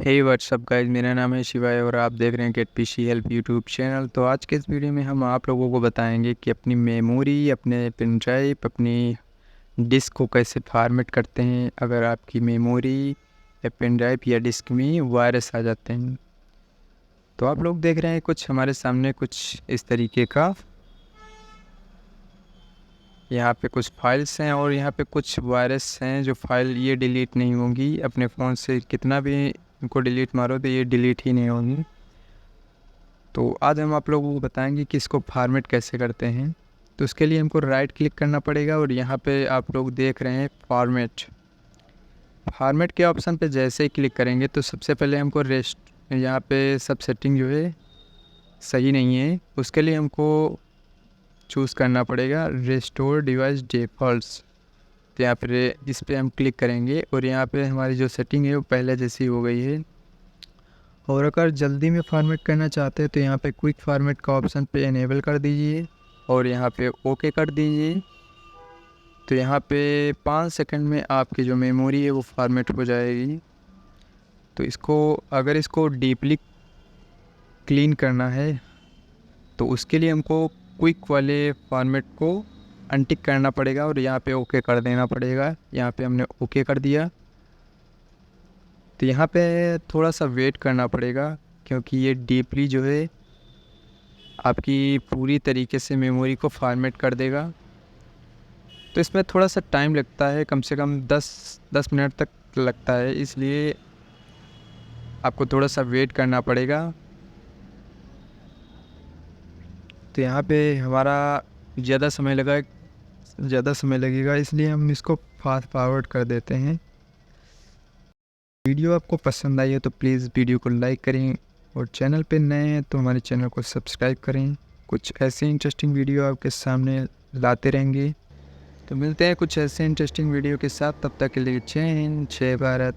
हे WhatsApp guys, मेरा नाम है शिवाय और आप देख रहे हैं get PC help YouTube channel. तो आज के इस वीडियो में हम आप लोगों को बताएंगे कि अपनी मेमोरी, अपने पेन ड्राइव, अपनी डिस्क को कैसे फॉर्मेट करते हैं अगर आपकी मेमोरी या पेन ड्राइव या डिस्क में वायरस आ जाते हैं। तो आप लोग देख रहे हैं कुछ हमारे सामने कुछ इस तरीके का, यहाँ पे कुछ फाइल्स हैं और यहाँ पे कुछ वायरस हैं जो फाइल ये डिलीट नहीं होंगी। अपने फ़ोन से कितना भी इनको डिलीट मारो तो ये डिलीट ही नहीं होंगी। तो आज हम आप लोगों को बताएंगे कि इसको फॉर्मेट कैसे करते हैं। तो उसके लिए हमको राइट क्लिक करना पड़ेगा और यहाँ पे आप लोग देख रहे हैं फॉर्मेट के ऑप्शन पे जैसे ही क्लिक करेंगे तो सबसे पहले हमको यहाँ पे सब सेटिंग जो है सही नहीं है, उसके लिए हमको चूज़ करना पड़ेगा रेस्टोर डिवाइस डिफ़ॉल्ट्स। तो यहाँ पे इस पर हम क्लिक करेंगे और यहाँ पे हमारी जो सेटिंग है वो पहले जैसी हो गई है। और अगर जल्दी में फॉर्मेट करना चाहते हैं तो यहाँ पे क्विक फॉर्मेट का ऑप्शन पे इनेबल कर दीजिए और यहाँ पे ओके कर दीजिए। तो यहाँ पे 5 सेकंड में आपकी जो मेमोरी है वो फॉर्मेट हो जाएगी। तो अगर इसको डीपली क्लीन करना है तो उसके लिए हमको क्विक वाले फॉर्मेट को अनटिक करना पड़ेगा और यहाँ पे ओके कर देना पड़ेगा। यहाँ पे हमने ओके कर दिया। तो यहाँ पे थोड़ा सा वेट करना पड़ेगा क्योंकि ये डीपली जो है आपकी पूरी तरीके से मेमोरी को फॉर्मेट कर देगा। तो इसमें थोड़ा सा टाइम लगता है, कम से कम 10 मिनट तक लगता है, इसलिए आपको थोड़ा सा वेट करना पड़ेगा। तो यहाँ पे हमारा ज़्यादा समय लगेगा, इसलिए हम इसको फास्ट फॉरवर्ड कर देते हैं। वीडियो आपको पसंद आई है तो प्लीज़ वीडियो को लाइक करें और चैनल पे नए हैं तो हमारे चैनल को सब्सक्राइब करें। कुछ ऐसे इंटरेस्टिंग वीडियो आपके सामने लाते रहेंगे। तो मिलते हैं कुछ ऐसे इंटरेस्टिंग वीडियो के साथ, तब तक के लिए जय हिंद, जय भारत।